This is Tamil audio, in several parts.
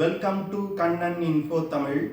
Welcome to Kannan info Tamil.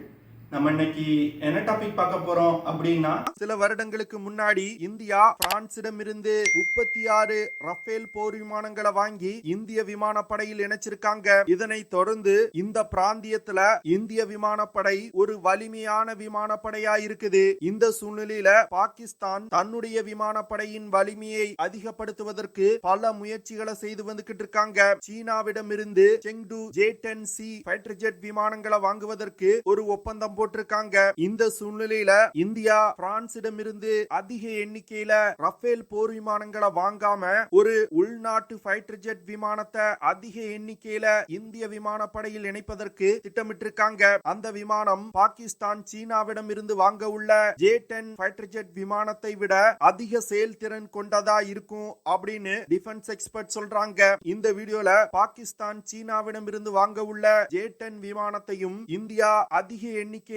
நம்ம இன்னைக்கு என்ன டாபிக் பார்க்க போறோம் அப்படின்னா, சில வருடங்களுக்கு முன்னாடி இந்தியா பிரான்சிடமிருந்து 36 ரஃபேல் போர் விமானங்களை வாங்கி இந்திய விமானப்படையில் இணைச்சிருக்காங்க. இதனை தொடர்ந்து இந்த பிராந்தியத்துல இந்திய விமானப்படை ஒரு வலிமையான விமானப்படையா இருக்குது. இந்த சூழ்நிலையில பாகிஸ்தான் தன்னுடைய விமானப்படையின் வலிமையை அதிகப்படுத்துவதற்கு பல முயற்சிகளை செய்து வந்துகிட்டு இருக்காங்க. சீனாவிடம் இருந்து செங்டு J10C ஃபைட்டர் ஜெட் விமானங்களை வாங்குவதற்கு ஒரு ஒப்பந்தம் போட்டிருக்காங்க. இந்த சூழ்நிலையில இந்தியா பிரான்சிடம் இருந்து அதிக எண்ணிக்கையில ரஃபேல் போர் விமானங்களை வாங்காம ஒரு உள்நாட்டு ஃபைட்டர் ஜெட் விமானத்தை அதிக எண்ணிக்கையில இந்திய விமானப்படையில் இணைப்பதற்கு திட்டமிட்டிருக்காங்க. அந்த விமானம் பாகிஸ்தான் சீனாவிடம் இருந்து வாங்க உள்ள J10 ஃபைட்டர் ஜெட் விமானத்தை விட அதிக செயல்திறன் கொண்டதா இருக்கும் அப்படின்னு டிஃபென்ஸ் எக்ஸ்பர்ட் சொல்றாங்க. இந்த வீடியோல பாகிஸ்தான் சீனாவிடம் இருந்து வாங்க உள்ள J10 விமானத்தையும் இந்தியா அதிக எண்ணிக்கையில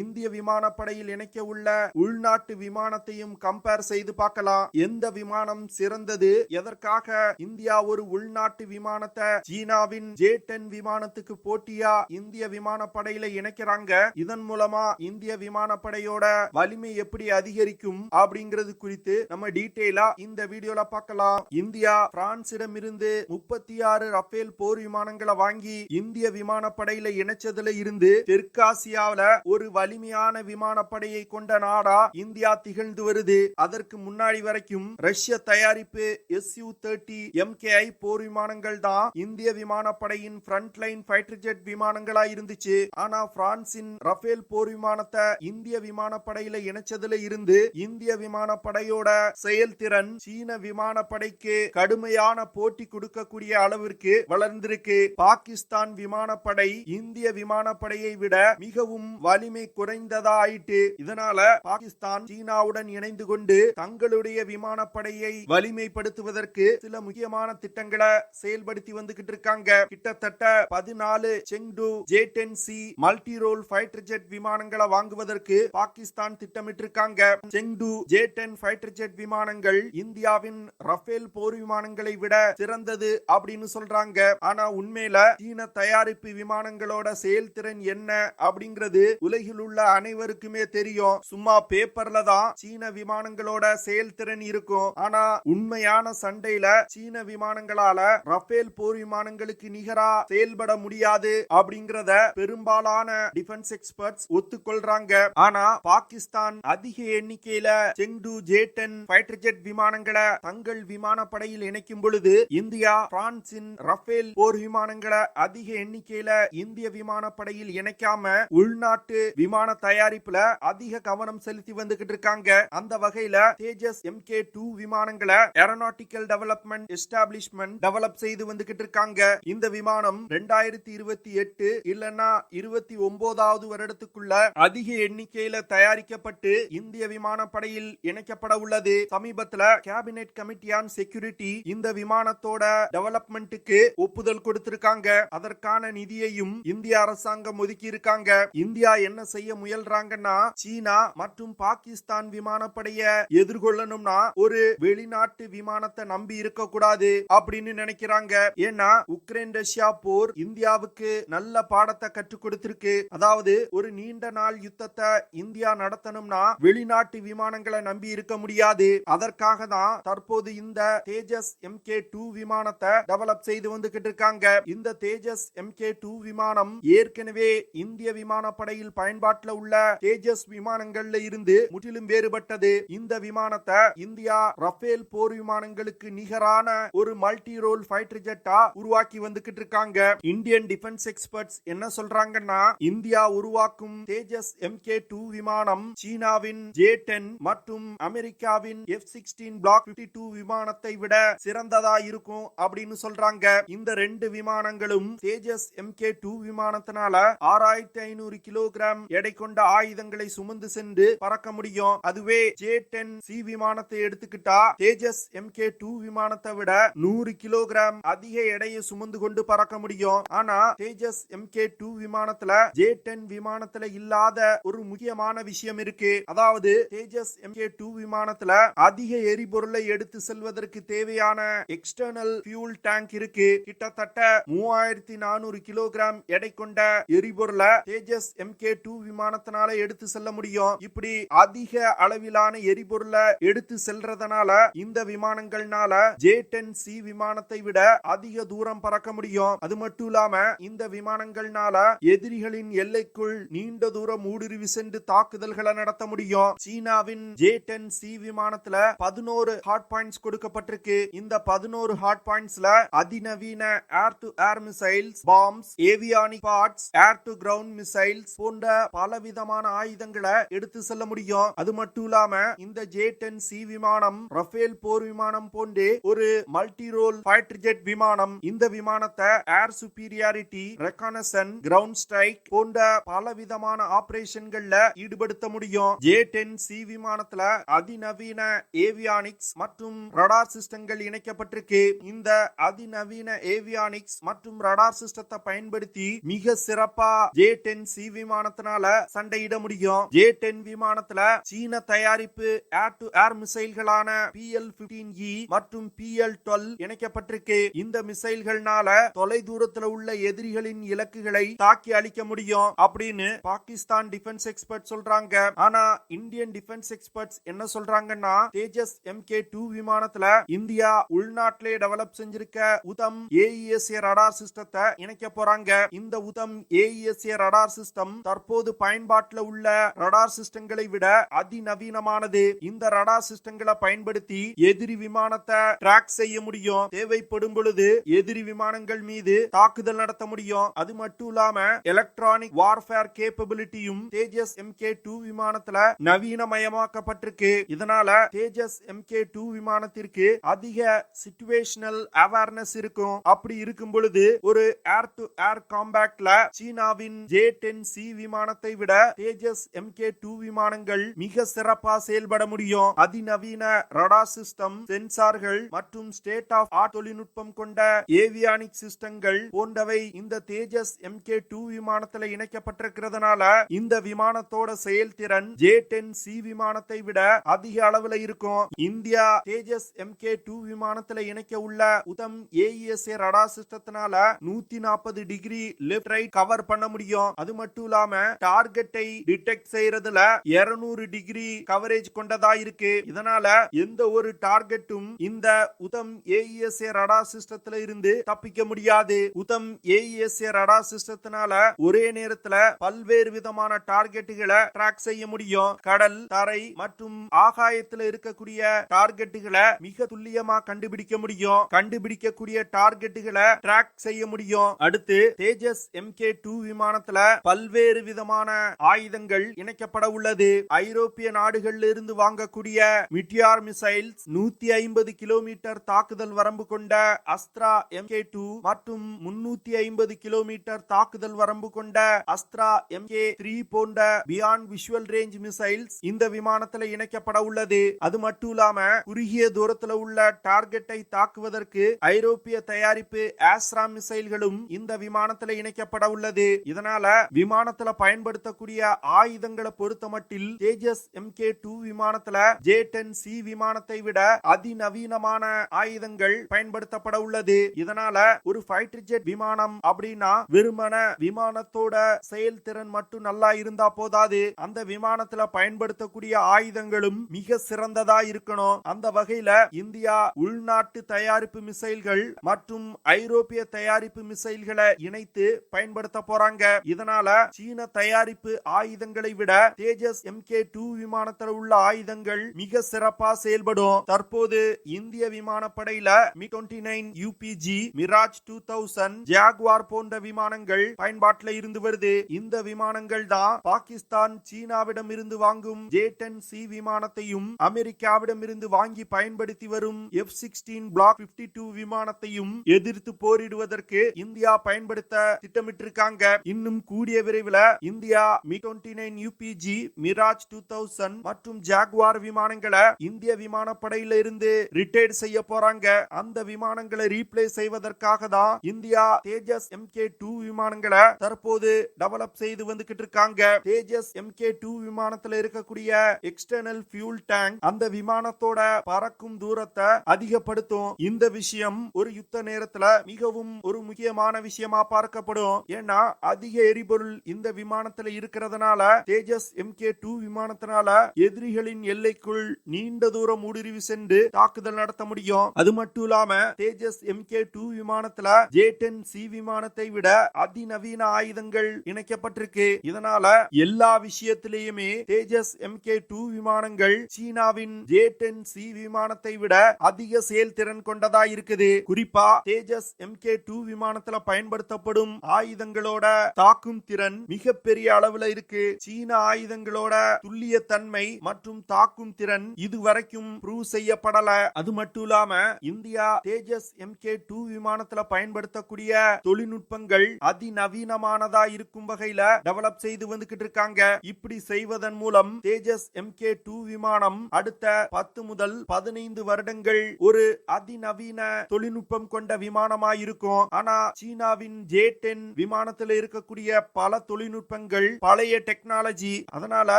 இந்திய விமானப்படையில் இணைக்க உள்ள உள்நாட்டு விமானத்தையும் கம்பேர் செய்து பார்க்கலாம். எந்த விமானம் சிறந்தது, எதற்காக இந்தியா ஒரு உள்நாட்டு விமானத்தை சீனாவின் J10 விமானத்துக்கு போட்டியா இந்திய விமானப்படையில இணைக்கிறாங்க, இதன் மூலமா இந்திய விமானப்படையோட வலிமை எப்படி அதிகரிக்கும் அப்படிங்கிறது குறித்து நம்ம டீடைலா இந்த வீடியோல பார்க்கலாம். இந்தியா பிரான்சிடம் இருந்து 36 ரஃபேல் போர் விமானங்களை வாங்கி இந்திய விமானப்படையில இணைச்சதுல இருந்து தெற்காசியாவில ஒரு வலிமையான விமானப்படையை கொண்ட நாடா இந்தியா திகழ்ந்து வருது. அதற்கு முன்னாடி வரைக்கும் ரஷ்ய தயாரிப்பு Su-30 MKI போர் விமானங்கள் தான் இந்திய விமானப்படையின் ஃப்ரண்ட் லைன் ஃபைட்டர் ஜெட் விமானங்களா இருந்துச்சு. ஆனா பிரான்சின் ரஃபேல் போர் விமானத்தை இந்திய விமானப்படையில இணைச்சதுல இருந்து இந்திய விமானப்படையோட செயல்திறன் சீன விமானப்படைக்கு கடுமையான போட்டி கொடுக்கக்கூடிய அளவிற்கு வளர்ந்திருக்கு. பாகிஸ்தான் விமானப்படை இந்திய விமானப்படையை விட மிகவும் வலிமை குறைந்ததா ஆயிட்டு. இதனால பாகிஸ்தான் சீனாவுடன் இணைந்து கொண்டு தங்களுடைய விமானப்படையை வலிமைப்படுத்துவதற்கு சில முக்கியமான திட்டங்களை செயல்படுத்தி வந்துகிட்டு இருக்காங்க. கிட்டத்தட்ட 14 Chengdu J10C multi role fighter jet விமானங்களை வாங்குவதற்கு பாகிஸ்தான் திட்டமிட்டிருக்காங்க. செங்டு J10 ஃபைட்டர் ஜெட் விமானங்கள் இந்தியாவின் ரஃபேல் போர் விமானங்களை விட சிறந்தது அப்படின்னு சொல்றாங்க. ஆனா உண்மையில சீன தயாரிப்பு விமானங்களோட செயல்திறன் என்ன அப்படிங்கிறது உலகில் உள்ள அனைவருக்குமே தெரியும். சும்மா பேப்பர்ல தான் சீன விமானங்களோட செயல்திறன் இருக்கும். ஆனா உண்மையான சண்டையில சீன விமானங்களால ரஃபேல் போர் விமானங்களுக்கு நிகரா செயல்பட முடியாது அப்படிங்கறத பெரும்பாலான டிஃபென்ஸ் எக்ஸ்பர்ட்ஸ் ஒத்துக்கொள்றாங்க. ஆனா பாகிஸ்தான் அதிக எண்ணிக்கையில செங்டு J10 ஃபைட்டர் ஜெட் விமானங்களை தங்கள் விமானப்படையில் இணைக்கும் பொழுது இந்தியா பிரான்சின் ரஃபேல் போர் விமானங்களை அதிக எண்ணிக்கையில இந்திய விமானப்படையில் இணைக்காம உள்நாட்டு விமான தயாரிப்புல அதிக கவனம் செலுத்தி வந்துகிட்டு இருக்காங்க. அந்த வகையில தேஜஸ் MK-2 விமானங்களை ஏரோநாட்டிக்கல் டெவலப்மெண்ட் எஸ்டாப்லிஷ்மெண்ட் டெவலப் செய்து வந்துகிட்டு இருக்காங்க. இந்த விமானம் 2028 இல்லனா 29வது வருடத்துக்குள்ள அதிக எண்ணிக்கையில தயாரிக்கப்பட்டு இந்திய விமானப்படையில் இணைக்கப்பட உள்ளது. சமீபத்துல கேபினெட் கமிட்டி ஆன் செக்யூரிட்டி இந்த விமானத்தோட டெவலப்மெண்ட்டுக்கு ஒப்புதல் கொடுத்திருக்காங்க. அதற்கான நிதியையும் இந்திய அரசாங்கம் ஒதுக்கி இருக்காங்க. இந்தியா என்ன செய்ய முயல்றாங்கன்னா, சீனா மற்றும் பாகிஸ்தான் விமானப்படைய எதிர்கொள்ளணும்னா ஒரு வெளிநாட்டு விமானத்தை நம்பி இருக்க கூடாது அப்படின்னு நினைக்கிறாங்க. ஏன்னா உக்ரைன் ரஷ்யா போர் இந்தியாவுக்கு நல்ல பாடத்தை கற்றுக் கொடுத்திருக்கு. அதாவது ஒரு நீண்ட நாள் யுத்தத்தை இந்தியா நடத்தணும்னா வெளிநாட்டு விமானங்களை நம்பி இருக்க முடியாது. அதற்காக தான் தற்போது இந்த தேஜஸ் MK-2 விமானத்தை டெவலப் செய்து வந்துகிட்டு இருக்காங்க. இந்த தேஜஸ் MK-2 விமானம் ஏற்கனவே இந்திய விமானப்படையில் பயன்பாட்டில் உள்ள தேஜஸ் விமானங்கள்ல இருந்து முற்றிலும் வேறுபட்டது. இந்த விமானத்தை இந்தியா ரஃபேல் போர் விமானங்களுக்கு நிகரான ஒரு மல்டி ரோல் ஃபைட்டர் ஜெட்டா உருவாக்கி வந்துகிட்டு இருக்காங்க. இந்தியன் டிஃபென்ஸ் எக்ஸ்பர்ட்ஸ் என்ன சொல்றாங்கன்னா, இந்தியா உருவாக்கும் தேஜஸ் MK-2 விமானம் சீனாவின் J10 மற்றும் அமெரிக்காவின் F-16 Block 52 விமானத்தை விட சிறந்ததா இருக்கும் அப்படின்னு சொல்றாங்க. இந்த ரெண்டு விமானங்களும் தேஜஸ் MK-2 விமானத்தினால 6500 கிலோ கிலோகிராம் எடை கொண்ட ஆயுதங்களை சுமந்து சென்று பறக்க முடியும். அதுவே J10C விமானத்தை எடுத்துக்கிட்டா தேஜஸ் MK-2 விமானத்தை விட 100 கிலோகிராம் அதிக எடையை சுமந்து கொண்டு பறக்க முடியும். ஆனா தேஜஸ் MK-2 விமானத்துல J10 விமானத்துல இல்லாத ஒரு முக்கியமான விஷயம் இருக்கு. அதாவது தேஜஸ் MK-2 விமானத்துல அதிக எரிபொருளை எடுத்து செல்வதற்கு தேவையான எக்ஸ்டர்னல் ஃபியூல் டேங்க் இருக்கு. கிட்டத்தட்ட 3400 கிலோகிராம் எடை கொண்ட எரிபொருளை தேஜஸ் MK-2 விமானத்தினால எடுத்து செல்ல முடியும். இப்படி அதிக அளவிலான எரிபொருளை எடுத்து செல்றதுனால இந்த விமானங்கள்னால J10C விமானத்தை விட அதிக தூரம் பறக்க முடியும். அது மட்டும் இல்லாம இந்த விமானங்கள்னால எதிரிகளின் எல்லைக்குள் நீண்ட தூரம் ஊடுருவி சென்று தாக்குதல்களை நடத்த முடியும். சீனாவின் J10C விமானத்துல 11 ஹார்ட் பாயிண்ட்ஸ் கொடுக்கப்பட்டிருக்கு. இந்த 11 ஹார்ட் பாயிண்ட்ஸ்ல அதிநவீன air to air missiles, palms, avionic parts, air to ground missiles போன்ற பலவிதமான ஆயுதங்களை எடுத்து செல்ல முடியும். அது மட்டும் இல்லாம இந்த J10C விமானம் ரஃபேல் போர் விமானம் போன்றே ஒரு மல்டி ரோல் ஃபைட்டர் ஜெட் விமானம். இந்த விமானத்தை ஏர் சுப்பீரியாரிட்டி, ரெகானசன்ஸ், கிரவுண்ட் ஸ்ட்ரைக் போன்ற பலவிதமான ஆபரேஷன்கள்ல ஈடுபடுத்த முடியும். J10C விமானத்துல அதிநவீன ஏவியானிக்ஸ் மற்றும் ரடார் சிஸ்டங்கள் இணைக்கப்பட்டிருக்கு. இந்த அதிநவீன ஏவியானிக்ஸ் மற்றும் ரடார் சிஸ்டத்தை பயன்படுத்தி மிக சிறப்பா J10C விமானத்தினால சண்டையிட முடியும். J10 விமானத்துல சீன தயாரிப்பு ஏர் டு ஏர் மிசைல்களான PL-15E மற்றும் PL-12 இணைக்கப்பட்டிருக்கு. இந்த மிசைல்கள்னால தொலை தூரத்துல உள்ள எதிரிகளின் இலக்குகளை தாக்கி அழிக்க முடியும் அப்படின்னு பாகிஸ்தான் டிஃபென்ஸ் எக்ஸ்பர்ட் சொல்றாங்க. ஆனா இந்தியன் டிஃபென்ஸ் எக்ஸ்பர்ட்ஸ் என்ன சொல்றாங்கன்னா தேஜஸ் MK-2 விமானத்துல இந்தியா உள்நாட்டிலே டெவலப் செஞ்சிருக்க உதம் AESA ரடார் சிஸ்டத்தை இணைக்க போறாங்க. இந்த உதம் AESA ரடார் சிஸ்டம் தற்போது பயன்பாட்டில் உள்ள ரடார் சிஸ்டங்களை விட அதிநவீனமானது. இந்த ரடார் சிஸ்டங்களை பயன்படுத்தி எதிரி விமானத்தை ட்ராக் செய்ய முடியும். தேவைப்படும் பொழுது எதிரி விமானங்கள் மீது தாக்குதல் நடத்த முடியும். அது மட்டும் இல்லாம எலக்ட்ரானிக் வார்ஃபேர் கேப்பபிலிட்டியும் தேஜஸ் MK-2 விமானத்துல நவீனமயமாக்கப்பட்டிருக்கு. இதனால தேஜஸ் MK-2 விமானத்திற்கு அதிக சிச்சுவேஷனல் அவேர்னஸ் இருக்கும். அப்படி இருக்கும் பொழுது ஒரு ஏர் டு ஏர் காம்பேக்ட்ல சீனாவின் J10C விமானத்தை விட தேஜஸ் MK-2 விமானங்கள் மிக சிறப்பா செயல்பட முடியும். அதிநவீன ரடார் சிஸ்டம், சென்சார்கள் மற்றும் ஸ்டேட் ஆஃப் ஆர்ட் தொழில்நுட்பம் கொண்ட ஏவியானிக் சிஸ்டங்கள் போன்றவை இந்த தேஜஸ் MK-2 விமானத்துல இணைக்கப்பட்டிருக்கிறதுனால இந்த விமானத்தோட செயல்திறன் J10C விமானத்தை விட அதிக அளவுல இருக்கும். இந்தியா தேஜஸ் MK-2 விமானத்துல இணைக்க உள்ள உதம் AESA ரடார் சிஸ்டத்தினால 140 டிகிரி லெஃப்ட் ரைட் கவர் பண்ண முடியும். அது மட்டும் இல்லாம டார்கெட்டை டிடெக்ட் செய்யறதுல 200 டிகிரி கவரேஜ் கொண்டதா இருக்கு. இதனால எந்த ஒரு டார்கெட்டும் இந்த உதம் AESA ரடார் சிஸ்டத்துல இருந்து தப்பிக்க முடியாது. உதம் AESA ரடார் சிஸ்டத்தினால ஒரே நேரத்துல பல்வேறு விதமான டார்கெட்டுகளை ட்ராக் செய்ய முடியும். கடல், தரை மற்றும் ஆகாயத்துல இருக்கக்கூடிய டார்கெட்டுகளை மிக துல்லியமா கண்டுபிடிக்க முடியும். கண்டுபிடிக்கக்கூடிய டார்கெட்டுகளை ட்ராக் செய்ய முடியும். அடுத்து தேஜஸ் MK-2 விமானத்துல பல்வேறு விதமான ஆயுதங்கள் இணைக்கப்பட உள்ளது. ஐரோப்பிய நாடுகளில் இருந்து வாங்கக்கூடிய மிட்டியார் மிசைல்ஸ், 150 கிலோமீட்டர் தாக்குதல் வரம்பு கொண்ட அஸ்த்ரா MK-2 மற்றும் 350 கிலோமீட்டர் தாக்குதல் வரம்பு கொண்ட அஸ்த்ரா MK-3 போன்ற பியாண்ட் விஷுவல் ரேஞ்ச் மிசைல்ஸ் இந்த விமானத்துல இணைக்கப்பட உள்ளது. அது மட்டும் இல்லாம குறுகிய தூரத்துல உள்ள டார்கெட்டை தாக்குவதற்கு ஐரோப்பிய தயாரிப்பு ASRA மிசைல்களும் இந்த விமானத்துல இணைக்கப்பட உள்ளது. இதனால விமானத்துல பயன்படுத்தக்கூடிய ஆயுதங்களை பொறுத்த மட்டில் தேஜஸ் MK-2 விமானத்துல J10C விமானத்தை விட அதிநவீனமான ஆயுதங்கள் பயன்படுத்தப்பட உள்ளது. இதனால ஒரு ஃபைட்டர் ஜெட் விமானம் அப்படின்னா வெறுமன விமானத்தோட செயல்திறன் மட்டும் நல்லா இருந்தா போதாது, அந்த விமானத்துல பயன்படுத்தக்கூடிய ஆயுதங்களும் மிக சிறந்ததா இருக்கணும். அந்த வகையில இந்தியா உள்நாட்டு தயாரிப்பு மிசைல்கள் மற்றும் ஐரோப்பிய தயாரிப்பு மிசைல்களை இணைத்து பயன்படுத்த போறாங்க. இதனால சீன தயாரிப்பு ஆயுதங்களை விட தேஜஸ் MK-2 விமானத்தில் உள்ள ஆயுதங்கள் மிக சிறப்பா செயல்படும். தற்போது இந்திய விமானப்படையில MiG-29 UPG, மிராஜ் 2000, ஜாகுவார் போன்ற விமானங்கள் பயன்பாட்டில் இருந்து வருது. இந்த விமானங்கள் தான் பாகிஸ்தான் சீனாவிடம் இருந்து வாங்கும் J10C விமானத்தையும் அமெரிக்காவிடம் இருந்து வாங்கி பயன்படுத்தி வரும் F-16 Block 52 விமானத்தையும் எதிர்த்து போரிடுவதற்கு இந்தியா பயன்படுத்த திட்டமிட்டிருக்காங்க. இன்னும் கூடிய விரைவில் இந்தியா MiG-29 UPG, மிராஜ் 2000 மற்றும் ஜாகுவார் விமானங்களை இந்திய விமானப்படையில இருந்து ரிட்டையர் செய்ய போறாங்க. அந்த விமானங்களை ரீப்ளேஸ் செய்வதற்காக தான் இந்தியா தேஜஸ் MK-2 விமானங்களை தற்போது டெவலப் செய்து வந்துகிட்டு இருக்காங்க. தேஜஸ் MK-2 விமானத்துல இருக்கக்கூடிய எக்ஸ்டர்னல் ஃபியூல் டேங்க் அந்த விமானத்தோட பறக்கும் தூரத்தை அதிகப்படுத்தும். இந்த விஷயம் ஒரு யுத்த நேரத்துல மிகவும் ஒரு முக்கியமான விஷயமா பார்க்கப்படும். ஏன்னா அதிக எரிபொருள் இந்த விமானத்துல இருக்கிறதுனால தேஜஸ் MK-2 விமானத்தினால எதிரிகளின் எல்லைக்குள் நீண்ட தூரம் ஊடுருவி சென்று தாக்குதல் நடத்த முடியும். அது மட்டும் இல்லாம தேஜஸ் MK-2 விமானத்துல J10C விமானத்தை விட அதிநவீன ஆயுதங்கள் இணைக்கப்பட்டிருக்கு. இதனால எல்லா விஷயத்திலேயுமே தேஜஸ் MK-2 விமானங்கள் சீனாவின் J10C விமானத்தை விட அதிக செயல்திறன் கொண்டதா இருக்குது. குறிப்பா தேஜஸ் MK-2 விமானத்துல பயன்படுத்தப்படும் ஆயுதங்களோட தாக்கும் திறன் மிகப்பெரிய அளவுல இருக்கு. சீன ஆயுதங்களோட துல்லிய தன்மை மற்றும் தாக்கும் திறன் இதுவரைக்கும் ப்ரூவ் செய்யப்படல. அது மட்டும் இல்லாம இந்தியா தேஜஸ் MK-2 விமானத்துல பயன்படுத்தக்கூடிய தொழில்நுட்பங்கள் அதிநவீனமானதா இருக்கும் வகையில டெவலப் செய்து வந்துகிட்டு இருக்காங்க. இப்படி செய்வதன் மூலம் தேஜஸ் MK-2 விமானம் அடுத்த 10 முதல் 15 வருடங்கள் ஒரு அதிநவீன தொழில்நுட்பம் கொண்ட விமானமா இருக்கும். ஆனா சீனாவின் J10 விமானத்தில் இருக்கக்கூடிய பல தொழில்நுட்பங்கள் பழைய டெக்னாலஜி. அதனால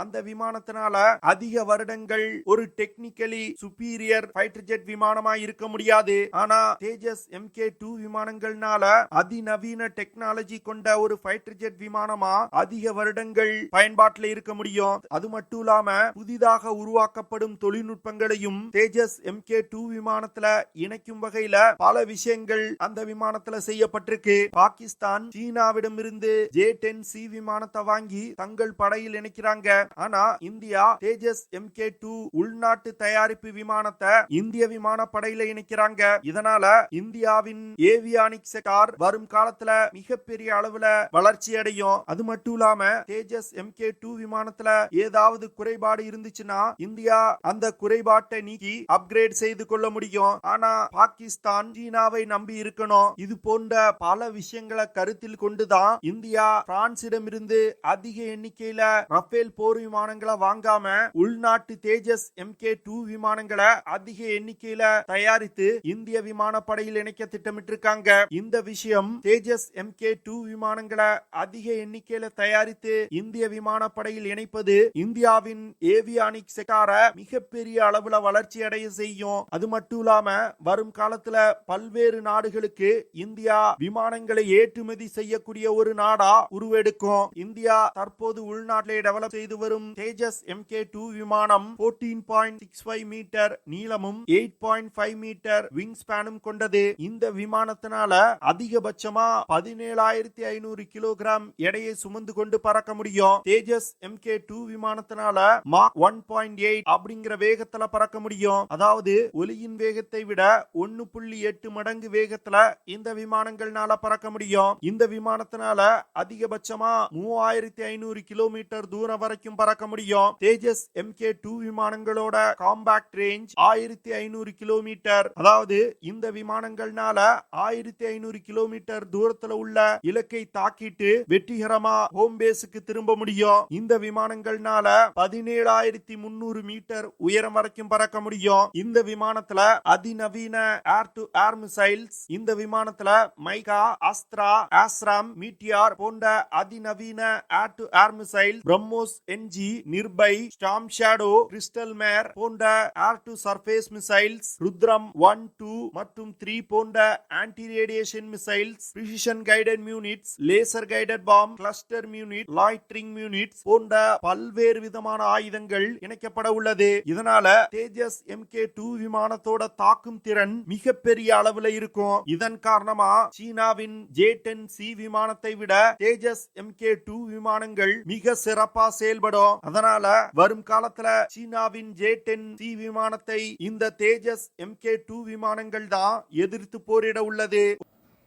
அந்த விமானத்தினால அதிக வருடங்கள் ஒரு டெக்னிக்கலி சுப்பீரியர் ஃபைட்டர் ஜெட் விமானமா இருக்க முடியாது. ஆனா தேஜஸ் MK-2 விமானங்கள்னால அதிநவீன டெக்னாலஜி கொண்ட ஒரு ஃபைட்டர் ஜெட் விமானமா அதிக வருடங்கள் பயன்பாட்டில் இருக்க முடியும். அது மட்டும் இல்லாம புதிதாக உருவாக்கப்படும் தொழில்நுட்பங்களையும் தேஜஸ் MK-2 விமானத்துல இணைக்கும் வகையில பல விஷயங்கள் அந்த விமானத்துல செய்யப்பட்டிருக்கு. பாகிஸ்தான் சீனாவிடம் இருந்து J10C விமானத்தை வாங்கி தங்கள் படையில் இணைக்கிறாங்க. ஆனா இந்தியா தேஜஸ் MK-2 உள்நாட்டு தயாரிப்பு விமானத்தை இந்திய விமானப்படையில இணைக்கிறாங்க. இதனால இந்தியாவின் ஏவியானிக்ஸ் செக்டார் வரும் காலத்துல மிகப்பெரிய அளவுல வளர்ச்சி அடையும். அது மட்டும் இல்லாம தேஜஸ் MK-2 விமானத்துல ஏதாவது குறைபாடு இருந்துச்சுன்னா இந்தியா அந்த குறைபாட்டை நீக்கி அப்கிரேட் செய்து கொள்ள முடியும். ஆனா பாகிஸ்தான் சீனாவை நம்பி இருக்கணும். இது போன்ற பல விஷயங்களை கருத்தில் கொண்டுதான் இந்தியா பிரான்சிடம் இருந்து அதிக எண்ணிக்கையில ரஃபேல் போர் விமானங்களை வாங்காம உள்நாட்டு தேஜஸ் MK-2 விமானங்களை அதிக எண்ணிக்கையில தயாரித்து இந்திய விமானப்படையில் இணைக்க திட்டமிட்டிருக்காங்க. இந்த விஷயம் தேஜஸ் MK-2 விமானங்களை அதிக எண்ணிக்கையில தயாரித்து இந்திய விமானப்படையில் இணைப்பது இந்தியாவின் ஏவியானிக் செக்டார மிகப்பெரிய அளவுல வளர்ச்சி அடைய செய்யும். அது மட்டும் இல்லாம வரும் காலத்துல பல்வேறு நாடுகளுக்கு இந்தியா விமானங்களை ஏற்றுமதி செய்யக்கூடிய ஒரு நாடா உருவெடுக்கும். இந்தியா தற்போது உள்நாட்டிலே டெவலப் செய்து வரும் தேஜஸ் MK-2 விமானம் 14.65 மீட்டர் நீளமும் 8.5 மீட்டர் விங் ஸ்பேனும் கொண்டது. இந்த விமானத்தினால அதிகபட்சமா 17,500 கிலோகிராம் எடையை சுமந்து கொண்டு பறக்க முடியும். தேஜஸ் MK-2 விமானத்தினால மாக் 1.8 அப்படிங்கிற வேகத்துல பறக்க முடியும். அதாவது ஒலியின் வேகத்தை விட 1.8 மடங்கு வேகத்துல இந்த விமானங்கள்னால பறக்க முடியும். இந்த விமானத்தினால அதிகபட்சமா 3,500 கிலோமீட்டர் தூரம் வரைக்கும் பறக்க முடியும். தேஜஸ் MK-2 விமானங்களோட காம்பாக்ட் ரேஞ்ச் 1,500 கிலோமீட்டர். அதாவது இந்த விமானங்கள்னால 1,500 கிலோமீட்டர் தூரத்துல உள்ள இலக்கை தாக்கிட்டு வெற்றிகரமா ஹோம் பேஸுக்கு திரும்ப முடியும். இந்த விமானங்கள்னால 17,300 மீட்டர் உயரம் வரைக்கும் பறக்க முடியும். இந்த விமானத்துல அதிநவீன ஏர் டு ஏர் மிசைல்ஸ், இந்த விமானத்துல மைகா, அஸ்த்ரா, ஆஸ்ராம், மீட்டியார் போன்ற அதிநவீன air to air missile, BrahMos NG, Nirbhay, Storm Shadow, Crystal Maze போன்ற air to surface missiles, Rudram 1, 2 மற்றும் 3 போன்ற anti radiation missiles, precision guided units, laser guided bomb, cluster unit, loitering units போன்ற பல்வேறு விதமான ஆயுதங்கள் இணைக்கப்பட உள்ளது. இதனால தேஜஸ் MK-2 விமானத்தோட தாக்கும் திறன் மிகப்பெரிய அளவுல இருக்கும். இதன் காரணமா சீனாவின் J10C விமானத்தை விட தேஜஸ் MK-2 விமானங்கள் மிக சிறப்பா செயல்படும். அதனால வரும் காலத்துல சீனாவின் J10C விமானத்தை இந்த தேஜஸ் MK-2 விமானங்கள் தான் எதிர்த்து போரிட உள்ளது.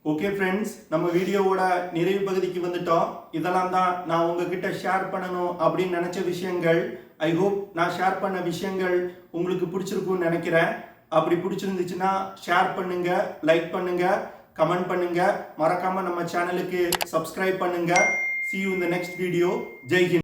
ஓகே ஃப்ரெண்ட்ஸ், நம்ம வீடியோவோட நிறைவு பகுதிக்கு வந்துட்டோம். இதெல்லாம் தான் நான் உங்ககிட்ட ஷேர் பண்ணணும் அப்படின்னு நினைச்ச விஷயங்கள். ஐ ஹோப் நான் ஷேர் பண்ண விஷயங்கள் உங்களுக்கு பிடிச்சிருக்கும்னு நினைக்கிறேன். அப்படி பிடிச்சிருந்துச்சுன்னா ஷேர் பண்ணுங்க, லைக் பண்ணுங்க, கமெண்ட் பண்ணுங்க, மறக்காம நம்ம சேனலுக்கு சப்ஸ்கிரைப் பண்ணுங்க. See you in the next video. Jai Hind.